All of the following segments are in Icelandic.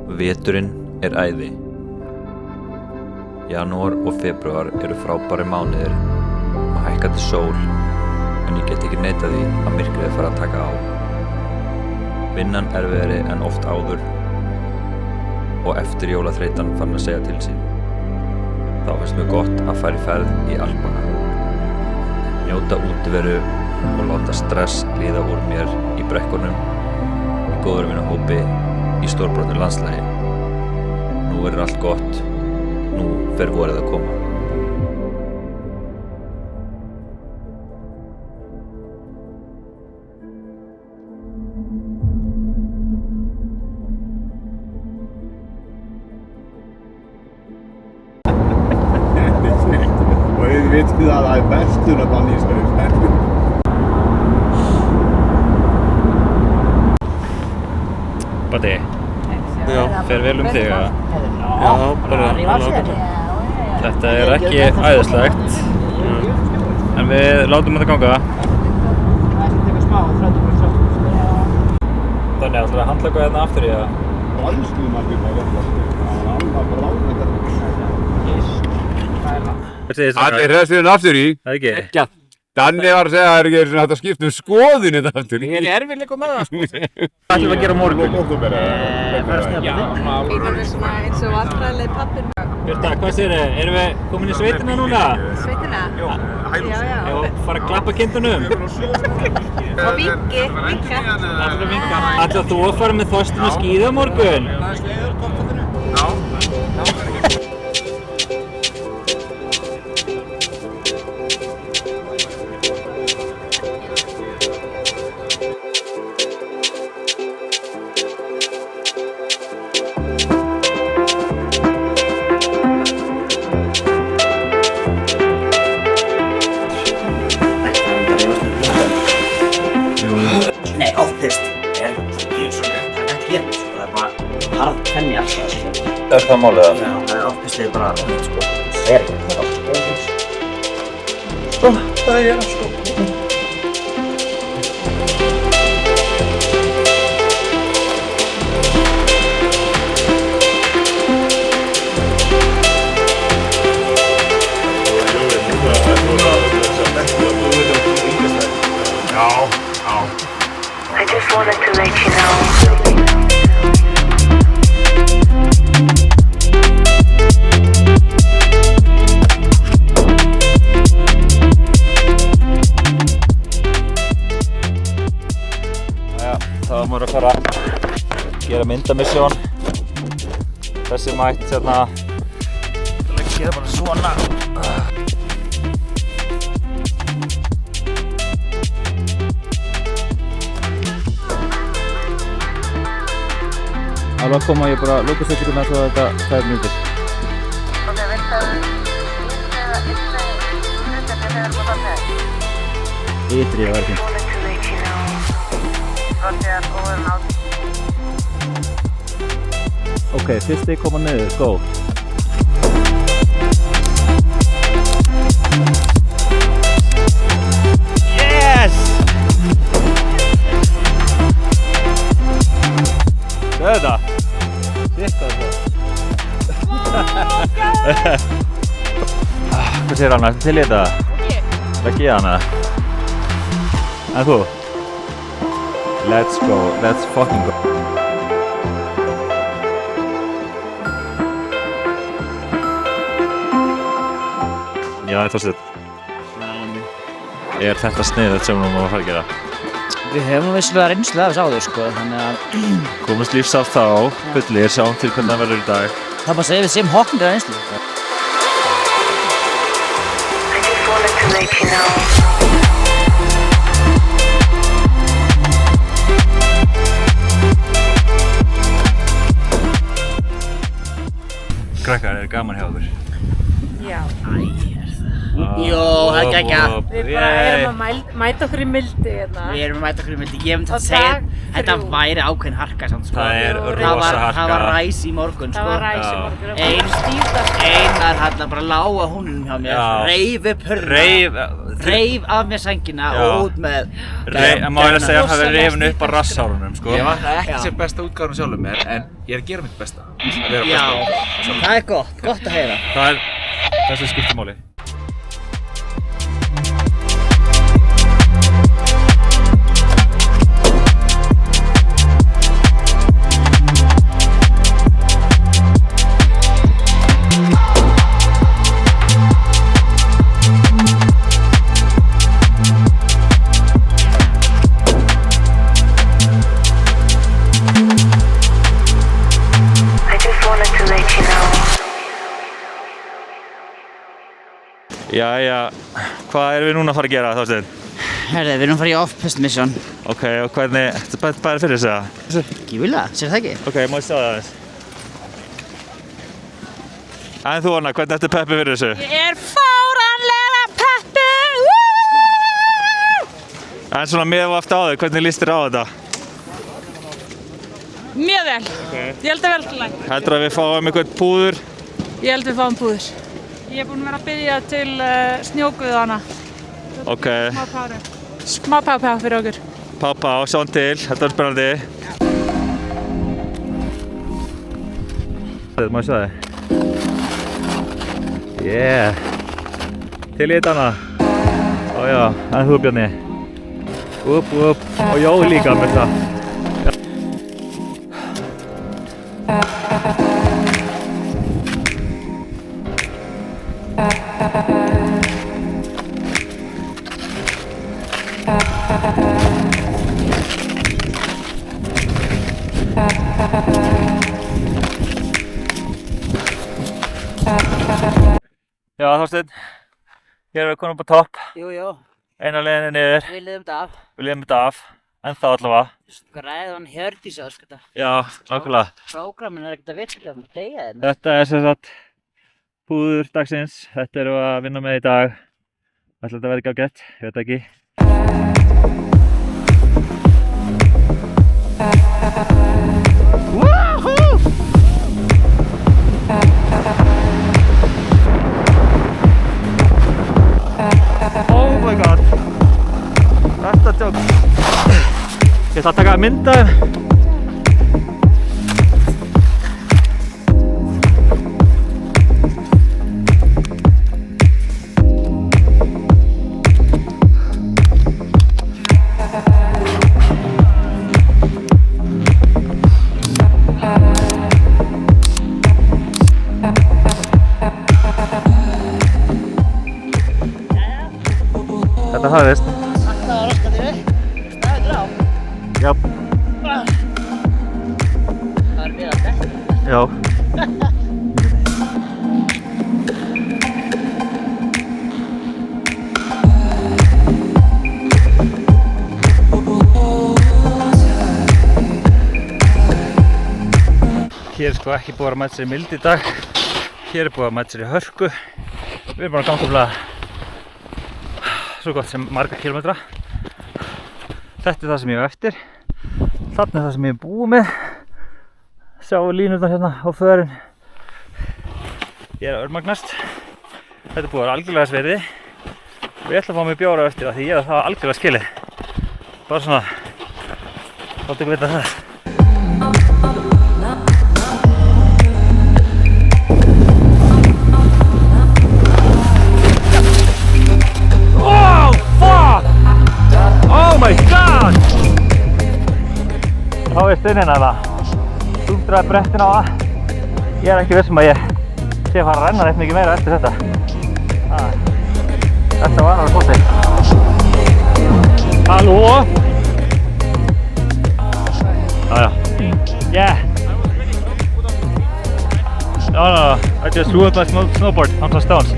Veturinn er æði. Janúar og febrúar eru frábæri mánuðir og hækkandi sól, en ég get ekki neitað því að myrkrið er farið að taka á. Vinnan erfiðari en oft áður og eftir jólaþreytan farin að segja til sín. Þá finnst mér gott að fara í ferð í Alpana. Njóta útiveru og láta stress líða úr mér í brekkunum, í góðurvinahópi, í stórbrotnu landslagi. Nú verður allt gott, nú fer vorið að koma. Og þið vitið að það er verslunarbann í þessari ferð. Bati, Já, fer vel þig að já, bara alveg. þetta er ekki æðislegt, en við látum þetta ganga. Þannig að það handla eitthvað hérna aftur í það. Landslumarkið var bara Hvað segir Allir hressirinn aftur í. Það ekki? Ekki. Danni var að segja að það er ekki hægt að skipta skoðun þetta aftur í. Ég er erfiðleikum með það, sko. Hvað ætlum við að gera á morgun? Ég verður svona eins og vandræðileg pappir. Birta, hvað segir þið? Erum við komin í sveitina núna? Sveitina? Já. Og fara að klappa kindunum? Og vinka. Ætlar þú að fara með Þorstein að skíða á morgun? Nei, oftast er ekki hérna, sko, það er bara harð penni alltaf, sko. Er það málið það? Já, það er oftast bara nýtt, sko. Það er ekki það er sko. I just wanted to let you know. Jæja, þá erum við að fara að gera myndamissjón. Þessi mætt hérna. Það er að gera bara svona. Alveg að koma, ég bara lóka setjum að þetta 2 mínútur. Og það veit að eða hluta þegar þú var með. Ytri, það er fínt. Wanted to let you know. Var þegar óverðin átt. Ok, fyrsti koma niður, go. Yes! Hvað er þetta? Shit, hvað er það? Hvað segir Anna? Ertu til í þetta? Legg í hana. En þú? Let's go, let's fucking go. Já, þetta er Er þetta sniðið sem við erum að fara að gera? Við höfum vissulega reynslu af þessu áður, sko, þannig að Komast lífs af þá, fullir, sjáum til hvernig það verður í dag. það bara segir við sem hokknir af reynslu. I just wanted to let you know. Krakkar, er gaman hjá þér? Já. Æ, er það. Jó, það er ekki að. Við bara erum að mæta okkur í mildi hérna. Við erum að mæta okkur í mildi. Ég myndi að segja þetta væri ákveðin harka samt sko. Það rosa harka. Það var ræs í morgun sko. Það var ræs í morgun. Einar hérna bara lág á húnum hjá mér. Reif upp hurðina. Reif af mér sængina og út með. Má ég að segja að það verið rifin upp á rassárunum sko. Ég var það ekki sem besta útgáðan sjálfur mér, en ég er að gera mitt besta. Já, það er gott að heyra. Það er þessu skiptir máli. Jæja, hvað erum við núna að fara að gera, Þorsteinn? Herði, við erum að fara í off-pist mission. Ok, og hvernig, hvað er fyrir þessu? Gífilega, sér það ekki? Ok, má ég sjá það aðeins. En þú, Anna, hvernig ertu peppi fyrir þessu? Ég er fáránlega peppi! En svona með og aftur á þig, hvernig líst þér á þetta? Mjög vel. Ég held að vel til læg. Heldur að við fáum eitthvað púður? Ég held við fáum púður. Ég er búinn að vera að biðja til snjóguðana. Ok. Smá pá fyrir okkur. Pá, sjáum til. Þetta var spennandi. Má ég sjá þig? Yeah. Til í þetta, Anna. Ó já, en þú, Bjarni. Upp. Og Jó líka með það. Já, Þorsteinn, hér erum við komin upp á topp. Jú. Eina leiðinni niður. Við liðum þetta af. Við liðum þetta af, en þá allavega. Ræðan Hjördís á sko. Já, nákvæmlega. Prógramin er ekkert að virka með degja hérna. Þetta er sem sagt púður dagsins. Þetta erum við að vinna með í dag. Ætla þetta verði ekki ágætt, ég veit ekki. Woohoo! Oh my god. Þetta er tjók. Ég ætla að taka mynd af þeim. Þetta hafðist. Alltaf að raska þér upp. Staðið á. Já. Það er við að dekka. Já. Hér er sko ekki búið að mæta sér í mildi í dag. Hér er búið að mæta sér í hörku. Við erum bara að ganga svo gott sem marga kilometra. Þetta er það sem ég hef eftir. Þarna er það sem ég hef búið með. Sjáum við línurnar hérna á föðurinn. Ég er að örmagnast. Þetta er búið að vera algjörlega sverði. Og ég ætla að fá mig bjóra eftir það því ég er það algjörlega skilið. Bara svona. Láttu ykkur vita það. Oh my god! Þá er stundin að það dúndraði brettin á það. Ég er ekki vissum að ég sé að fara að renna neitt mikið meira eftir þetta. Þetta var alveg gott eitt. Halló? Já. Yeah. No, I just ruined my snowboard on some stones.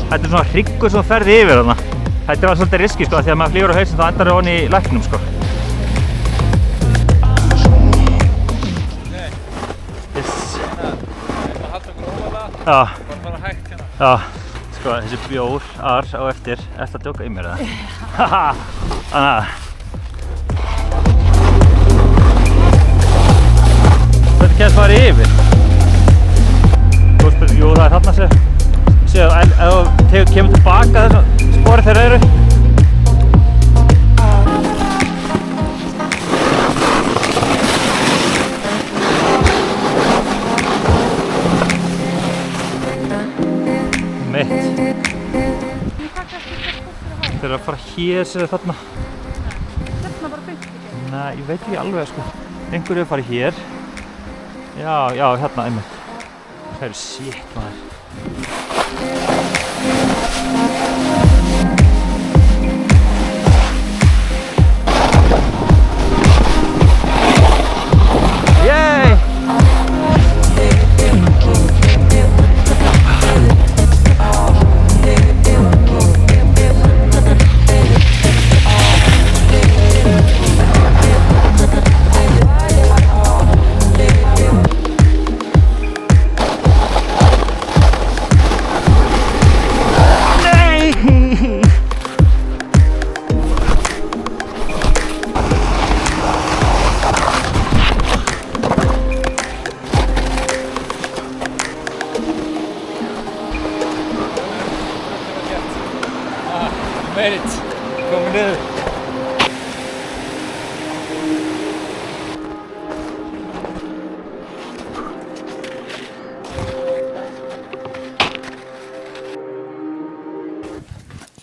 Þetta er svona hryggur sem ferði yfir þarna. Þetta var svolítið riski sko, þegar maður flýgur á hausinn þá endar það í læknum sko. Já. Já. Sko, þessi bjór á eftir, eftir að djóka í mér eða? Haha. Þannig að hvernig kemst maður yfir? Góð spurning, jú það er þarna sér. Sér ef þú kemur tilbaka þessu spori þegar þeir eru. Mitt. Þeir eru að fara hér sér þarna. Þarna bara beint ekki? Nei, ég veit ekki alveg sko. Einhverju er að fara hér. Já, hérna einmitt. Það eru shit maður. Yay! Made it! Komum niður!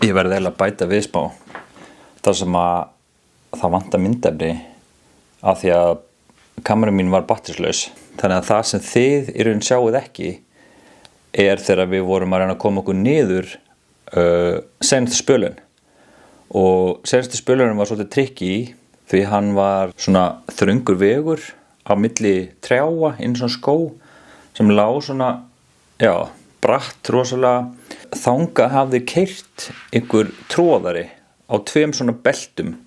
Ég verði eiginlega að bæta við smá þar sem að það vantar myndefni af því að kameran mín var batterislaus. Þannig að það sem þið í raun sjáuð ekki er þegar við vorum að reyna að koma okkur niður seinustu spölun. Og seinustu spölunum var svolítið tricky því hann var svona þröngur vegur á milli trjáa inn í svona skó sem lá svona, já, bratt rosalega. Þangað hafði keyrt einhver tróðari á tveim svona beltum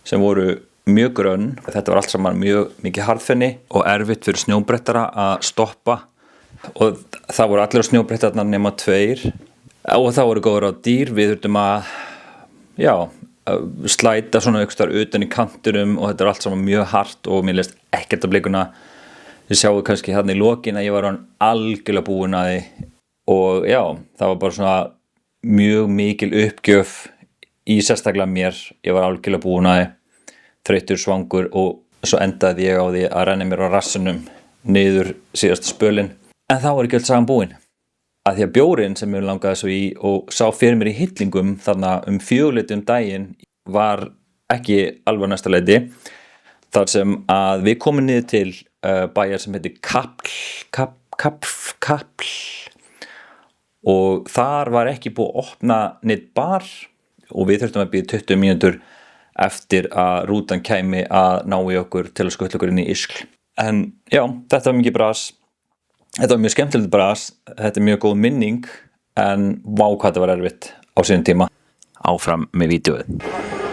sem voru mjög grönn. Þetta var allt saman mjög mikið harðfenni og erfitt fyrir snjóbrettara að stoppa og það voru allir á snjóbrettarna nema tveir og það voru góður á dýr. Við þurftum að, já, slæta svona einhvers staðar utan í kantinum og þetta er allt saman mjög hart og mér leist ekkert að blikuna. Þið sjáu kannski hérna í lokin að ég var algjörlega búinn að því. Og já, það var bara svona mjög mikil uppgjöf í sérstaklega mér. Ég var algjörlega búinn að því, þreyttur, svangur og svo endaði ég á því að renna mér á rassinum niður síðasta spölinn. En þá var ekki öll sagan búin. Að því að bjórinn sem ég langaði svo í og sá fyrir mér í hillingum þarna 4:00 daginn var ekki alveg næsta leyti. Þar sem að við komum niður til bæjar sem heitir Kapl. Og þar var ekki búið að opna neitt bar og við þurftum að bíða 20 mínútur eftir að rútan kæmi að ná í okkur til að skutla okkur inn í Iskl. En já, þetta var mikið bras. Þetta var mjög skemmtilegt bras. Þetta er mjög góð minning en vá hvað þetta var erfitt á sínum tíma. Áfram með vídeóið.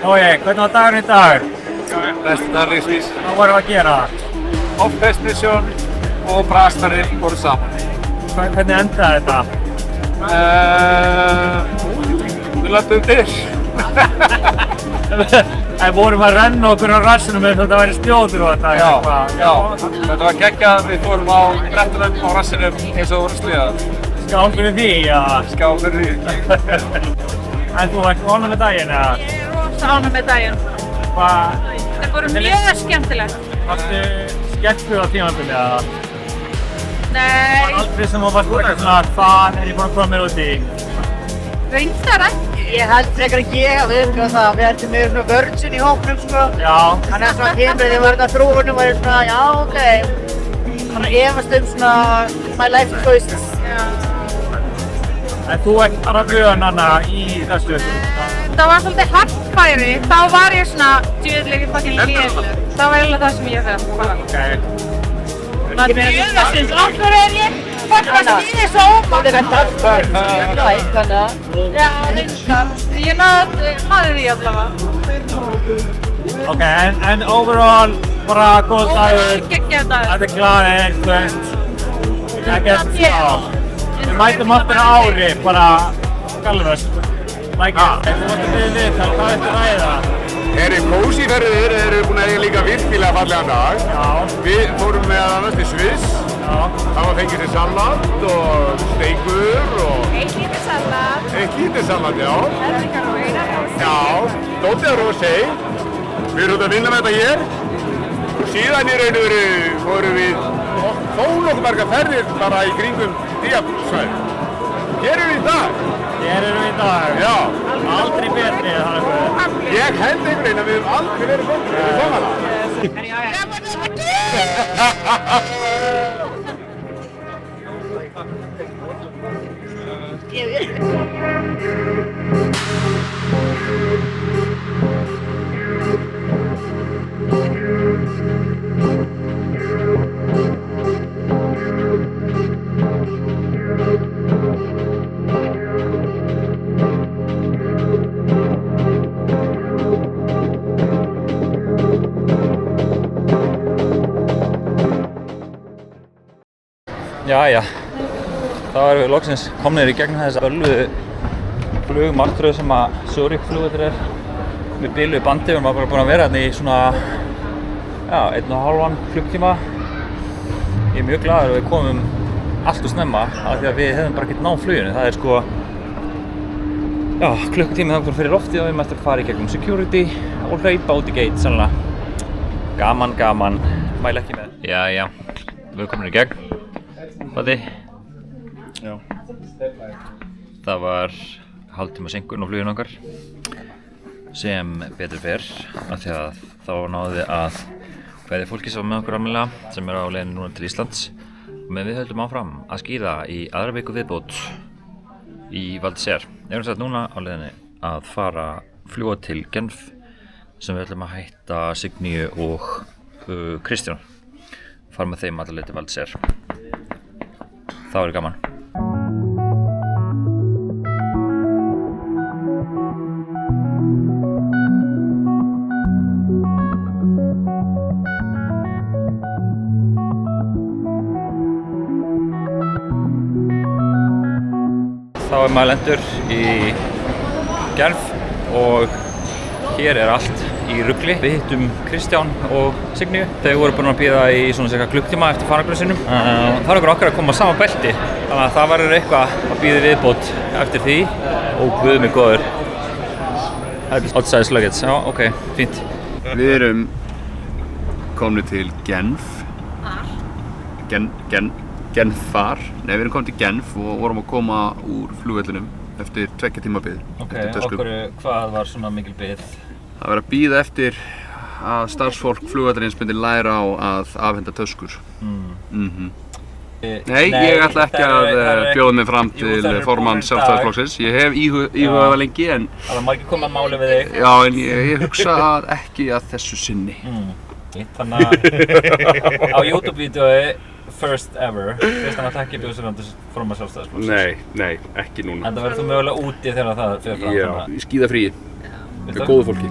Ói, hvernig var dagurinn í dag? Besti dagur lífsins. Hvað vorum við að gera? Off-piste mission og brastarinn voru saman. Hvernig endaði þetta? Við löpum til. En vorum að renna okkur á rassinum eins og þetta væri spjótur og þetta? Já. Þetta var geggjað. Við fórum á brettunum á rassinum eins og voru slíðað. Skál fyrir því, já. Skál fyrir því. En þú varst ánægð með daginn, eða? Ég er rosa ánægð með daginn. Það voru mjög skemmtilegt. Varstu skellfuð á tímabili, eða? Nei. Var aldrei sem þú varst eitthvað svona, hvað er ég búinn að koma mér út í? Reyndar ekki. Ég held frekar að gefa við það. Við heldum með svona vörðsinn í hópnum sko. Já. Þannig að svona tímrið þið voruð að þrúfunum og verið svona, já, ok. Þannig að efast svona my life choices. Já. En þú ert bara vön hana í þessu? Það var svolítið hartfæri. Þá var ég svona, djöðlega fucking léleg. Það var eiginlega það sem ég þegar bara. Ok. Þannig að djöðastins okkur er ég. Ég er svo ómætt. Já, reyndar. Ég náði því allavega. Okay, en overall bara góð dagur. Geggjaður dagur. Þetta glaðir, þú veist. Ekkert, Við mætum aftur á ári, bara galvöst. Þú varst við, hvað veistu ræða? Kósíferðir eru búin að eiga líka virkilega fallegan dag. Við fórum með annars til Sviss. Það var fengið til salat og steikur og... Eitt lítið salat. Eitt lítið salat, já. Það er líka rauðar rosé. Já, dótið rosé. Við erum út að vinna með þetta hér. Og síðan í raun og veru fórum við þó nokkuð marga ferðir bara í kringum Diyarbakır. Hér erum við í dag. Hér erum við í dag. Já. Aldrei betri, Ég held einhvern veginn að við höfum aldrei verið betri en við saman. Jæja, þá erum við loksins komnir í gegnum þessa bölvuðu flugmartröð sem að Zurich flugvöllur er með biluðu bandi. Við erum bara búin að vera hérna í svona 1,5 klukktíma. Ég er mjög glaður að við komum allt og snemma af því að við hefðum bara ekkert náð fluginu. Það er sko klukkutími þangað fyrir loftið og við erum eftir að fara í gegnum security og hlaupa út í gate sannlega. Gaman, mæla ekki með. Jæja, við erum komin í gegn. Bati? Já. Það var hálftíma seinkun á fluginu okkar sem betur fer af því að þá náði að kveðja fólki sem var með okkur almennilega sem er á leiðinni núna til Íslands men við höldum áfram að skíða í aðra viku viðbót í Val d'Isère. Við erum sett núna á leiðinni að fljúga til Genf sem við ætlum að hætta Signíu og Kristján fara með þeim alla leið til Val d'Isère. Það verður gaman. Þá er maður lendur í Genf og hér er allt í rugli. Við hittum Kristján og Signíu. Þau voru búin að bíða í svona cirka klukktíma eftir farangurinn sinum. Það er okkur okkar að koma á sama belti. Þannig að það verður eitthvað að bíða viðbót eftir því. Og guð mig góður. Outside luggage, já, ok, fínt. Við erum komnir til Genf. Genfar. Nei, við erum komið til Genf og vorum að koma úr flugvellinum eftir 2 tíma bið. Ok, okkur, hvað var svona mikil bið? Það var að bíða eftir að starfsfólk flugvallarins myndi læra á að afhenda töskur. Nei, ég ætla ekki að bjóða mig fram til formann Sjálfstæðisflokksins. Ég hef íhugað það lengi en... Það var margir komið að máli við þig. Já, en ég hugsa að ekki að þessu sinni. Þannig að á YouTube-vídeói First ever, fyrst hann að ekki bjóða sér til formann Sjálfstæðisflokksins. Nei, ekki núna. En það verður þú mögulega úti þegar það fer fram. Já, í skíðafríi. Með góðu fólki.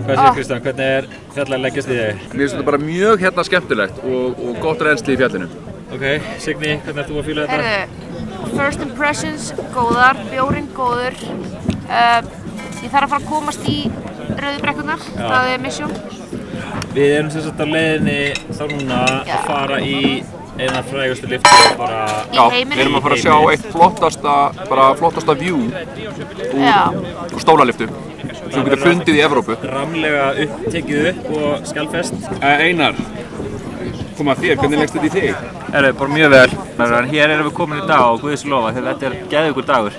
Hvað séu Kristján, hvernig er fjallið að leggjast í þig? Mér finnst þetta bara mjög skemmtilegt og gott reynsli í fjallinu. Ok, Signý, hvernig ert þú að fíla þetta? first impressions góðar, bjórinn góður. Ég þarf að fara að komast í rauðu brekkurnar, það er mission. Við erum sem sagt á leiðinni þá núna að fara í eina frægustu lyftu bara í heiminum. Við erum að fara að sjá eitt flottasta view úr stólalyftu sem þú getur fundið í Evrópu. Ramlega tekið upp og skjálfest. Einar, koma að þér, hvernig leggst þetta í þig? Bara mjög vel. Hér erum við komin í dag og Guðs lofa þegar þetta er geðveikur dagur.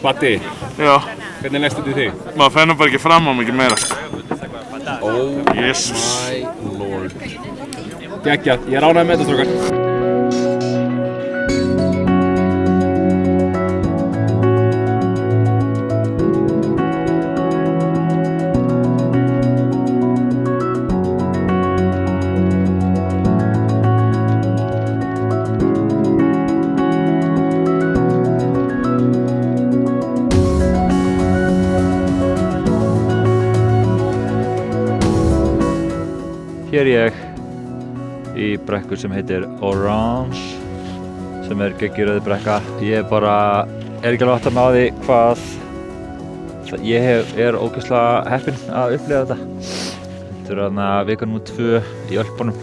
Batti, hvernig leggst þetta í þig? Maður fennum bara ekki fram á mikið meira. Oh Jesus. my lord. Geggjað, ég er ánægður með þetta, strákar. Hér er ég í brekku sem heitir Orange, sem er geggjuröð brekka. Ég er ekki alveg átt að ná því hvað ég er ógeðslega heppinn að upplifa þetta. Þetta er þarna vika nr. 2 í Ölpunum.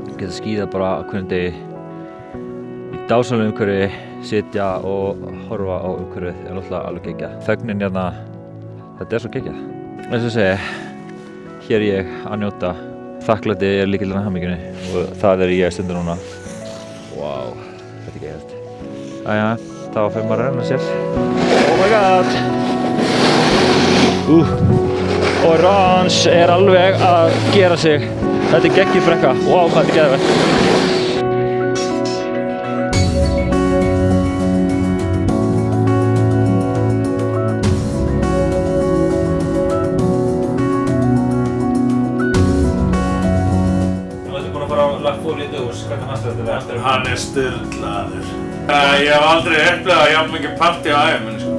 Ég geta skíða bara á hverjum degi í dásamlegu umhverfi, sitja og horfa á umhverfið er náttúrulega alveg geggjað. Þögnin hérna, þetta er svo geggjað. Eins og ég segi, hér er ég að njóta. Þakklæti er lykillinn að hamingjunni og það er ég stundur núna. Wow, þetta er geðvægt. Jæja, þá fyrir maður að renna sér. Oh my god! Orange er alveg að gera sig. Þetta er geggjur brekka. Wow, þetta er geðvægt. Hann er sturlaður. Ég hef aldrei upplifað jafn mikið partí á ævi minni, sko.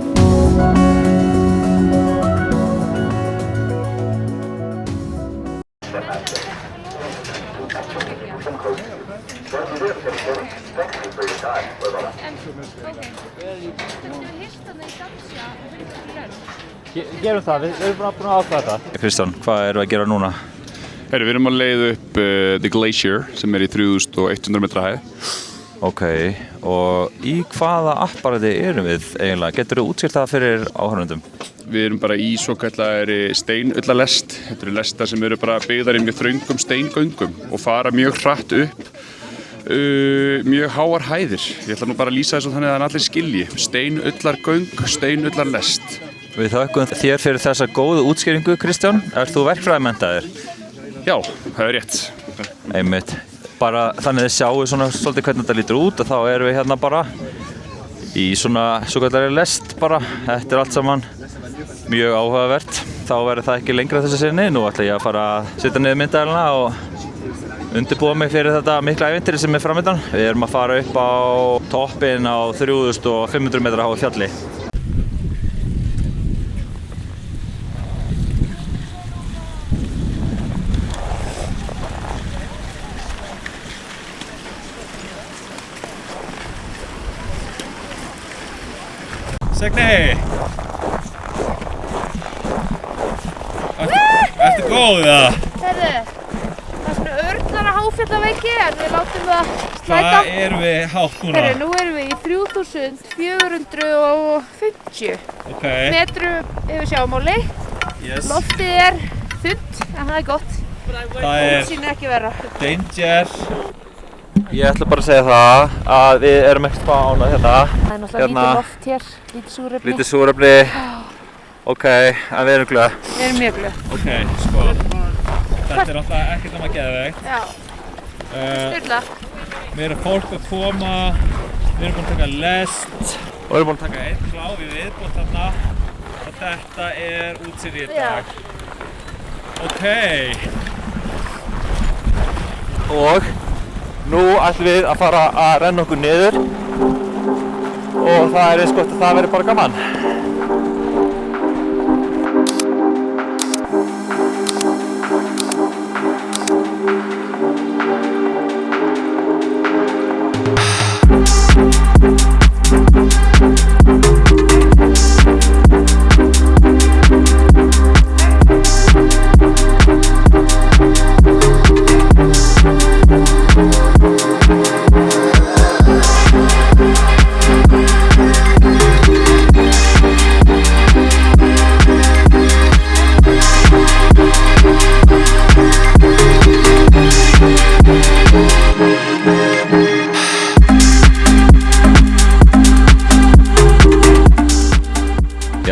Gerum það, við erum búin að ákveða þetta. Kristján, hvað erum við að gera núna? Við erum að leiða upp The Glacier sem er í 3100 metra hæð. Ok, og í hvaða apparati erum við eiginlega? Getur þú útskýrt það fyrir áhorfendum? Við erum bara í svokallagri steinullarlest. Þetta eru lestar sem eru bara byggðar í mjög þröngum steingöngum og fara mjög hratt upp mjög háar hæðir. Ég ætla nú bara að lýsa þessu þannig að allir skilji. Steinullargöng, steinullarlest. Við þökkum þér fyrir þessa góðu útskýringu, Kristján. Ert þú verkfræðimenntaður? Já, það er rétt. Einmitt. Bara þannig að þið sjáu svona svolítið hvernig þetta lítur út og þá erum við hérna bara í svona svokallari lest bara. Þetta er allt saman mjög áhugavert. Þá verður það ekki lengra þessu sinni. Nú ætla ég að fara að setja niður myndavélina og undirbúa mig fyrir þetta mikla ævintýri sem er framöndan. Við erum að fara upp á toppinn á 3500 metra háu fjalli. Signý! Ertu góð eða? Herðu, það er svona örnara háfjallaveiki en við látum það slæta. Hvað erum við hátt núna? Herðu, nú erum við í 3450 metrum yfir sjávarmáli. Yes. Loftið er þunnt, en það er gott. Það er útsýnið ekki verra. danger. Ég ætla bara að segja það að við erum ekkert ánað hérna. Það er náttúrulega lítið loft hér, lítið súrefni. Lítið súrefni. Ok, en við erum glöð. Við erum mjög glöð. Ok, sko. Þetta er alltaf ekkert um að geðveikt. Já. Sturla. Við erum fólk að koma, við erum búin að taka lest og við erum búin að taka einn kláf í viðbót þarna og þetta er útsýnið í dag. Ok. Og nú ætlum við að fara að renna okkur niður og það er eins gott að það verður bara gaman.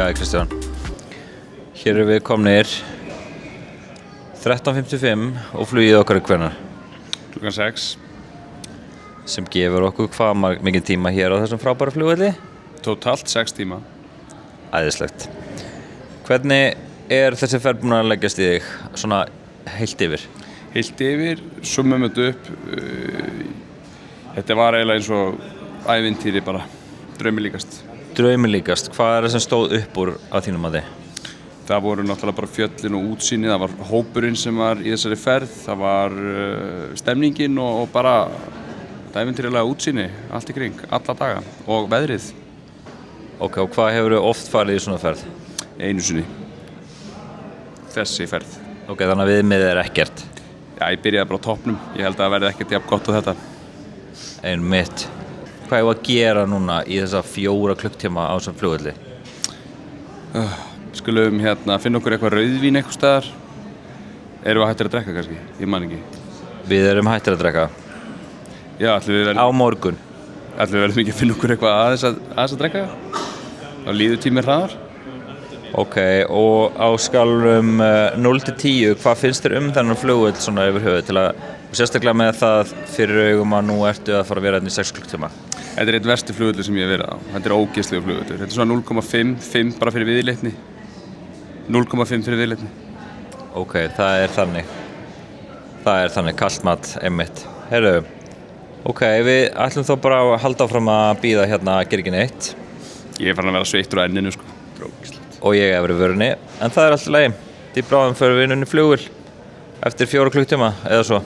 Jæja Kristján, hér erum við komnir 13:55 og flugið okkar hvenær? Klukkan 6. Sem gefur okkur hvað mikið tíma hér á þessum frábæra flugvelli? Totalt 6 tíma. Æðislegt. Hvernig þessi ferð búin að leggjast í þig, svona heilt yfir? Heilt yfir, summum þetta upp. Þetta var eiginlega eins og ævintýri bara, draumi líkast. Draumi líkast, hvað það sem stóð upp úr á þínum mati? Það voru náttúrulega bara fjöllin og útsýni, það var hópurinn sem var í þessari ferð, það var stemningin og bara ævintýrilega útsýni, allt í kring, alla daga og veðrið. Ok, og hvað hefur þú oft farið í svona ferð? Einu sinni. Þessi ferð. Ok, þannig að viðmiðið ekkert? Já, ég byrjaði bara á toppnum, ég held að það verði ekkert jafn gott á þetta. Einmitt. Hvað hefur að gera núna í þessa 4 klukktíma á þessum flugvelli? Skulum finna okkur eitthvað rauðvín eitthvað staðar. Erum við hættir að drekka kannski? Ég man ekki. Við erum hættir að drekka. Já, ætlum við á morgun. Ætlum við verðum ekki að finna okkur eitthvað aðeins að drekka? Þá líður tíminn hraðar. Ok, og á skalum 0-10, hvað finnst þér þennan flugvöll svona yfir höfuð til að, sérstaklega með það fyrir augum að nú ertu að fara að vera hérna í 6 klukktíma? Þetta er eitt versti flugvöllur sem ég hef verið á. Þetta er ógeðslegur flugvöllur. Þetta er svona 0,5 bara fyrir viðleitni. 0,5 fyrir viðleitni. Ok, það er þannig. Það er þannig, kalt mat, einmitt. Heyrðu, ok, við ætlum þá bara að halda áfram að bíða hérna að gera ekki neitt. Ég er farin að vera sveittur á enninu, sko. Og ég hef verið vörunni, en það er alltaf leið. Því bráðum fyrir við inn í flugvél eftir 4 klukktíma eða svo.